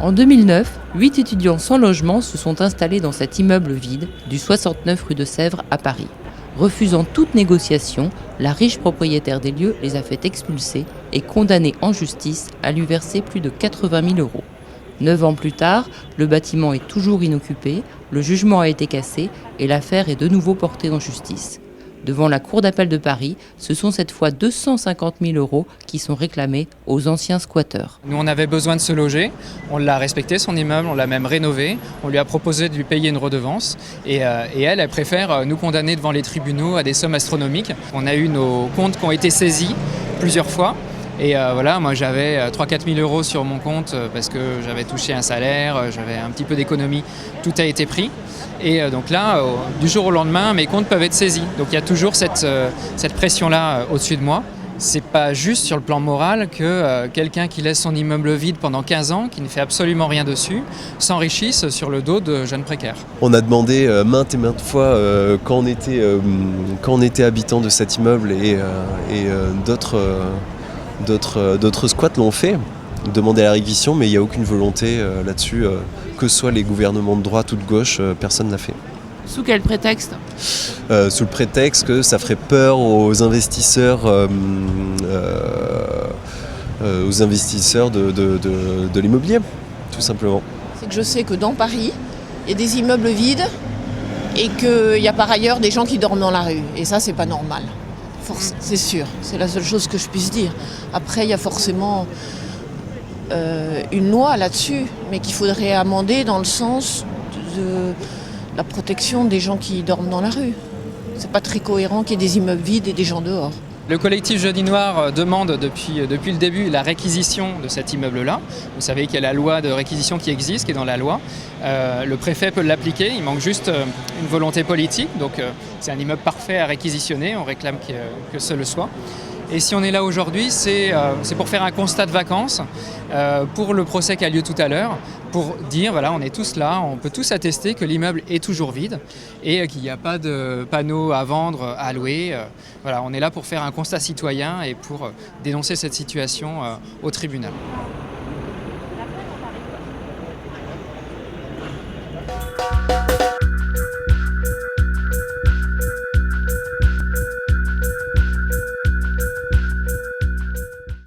En 2009, 8 étudiants sans logement se sont installés dans cet immeuble vide du 69 rue de Sèvres à Paris. Refusant toute négociation, la riche propriétaire des lieux les a fait expulser et condamnée en justice à lui verser plus de 80 000 €. 9 ans plus tard, le bâtiment est toujours inoccupé, le jugement a été cassé et l'affaire est de nouveau portée en justice. Devant la Cour d'appel de Paris, ce sont cette fois 250 000 € qui sont réclamés aux anciens squatteurs. Nous, on avait besoin de se loger, on l'a respecté son immeuble, on l'a même rénové, on lui a proposé de lui payer une redevance et elle préfère nous condamner devant les tribunaux à des sommes astronomiques. On a eu nos comptes qui ont été saisis plusieurs fois. Et voilà, moi j'avais 3-4 000 € sur mon compte parce que j'avais touché un salaire, j'avais un petit peu d'économie, tout a été pris. Et donc là, du jour au lendemain, mes comptes peuvent être saisis. Donc il y a toujours cette pression-là au-dessus de moi. C'est pas juste sur le plan moral que quelqu'un qui laisse son immeuble vide pendant 15 ans, qui ne fait absolument rien dessus, s'enrichisse sur le dos de jeunes précaires. On a demandé maintes et maintes fois quand on était habitant de cet immeuble et d'autres squats l'ont fait, demander la réquisition, mais il n'y a aucune volonté là-dessus, que ce soit les gouvernements de droite ou de gauche, personne ne l'a fait. Sous quel prétexte ? Sous le prétexte que ça ferait peur aux investisseurs, de l'immobilier, tout simplement. C'est que je sais que dans Paris, il y a des immeubles vides et qu'il y a par ailleurs des gens qui dorment dans la rue. Et ça, c'est pas normal. C'est sûr, c'est la seule chose que je puisse dire. Après, il y a forcément une loi là-dessus, mais qu'il faudrait amender dans le sens de la protection des gens qui dorment dans la rue. C'est pas très cohérent qu'il y ait des immeubles vides et des gens dehors. Le collectif Jeudi Noir demande depuis le début la réquisition de cet immeuble-là. Vous savez qu'il y a la loi de réquisition qui existe, qui est dans la loi. Le préfet peut l'appliquer, il manque juste une volonté politique. Donc c'est un immeuble parfait à réquisitionner, on réclame que ce le soit. Et si on est là aujourd'hui, c'est pour faire un constat de vacances pour le procès qui a lieu tout à l'heure, pour dire, voilà, on est tous là, on peut tous attester que l'immeuble est toujours vide et qu'il n'y a pas de panneaux à vendre, à louer. Voilà, on est là pour faire un constat citoyen et pour dénoncer cette situation au tribunal.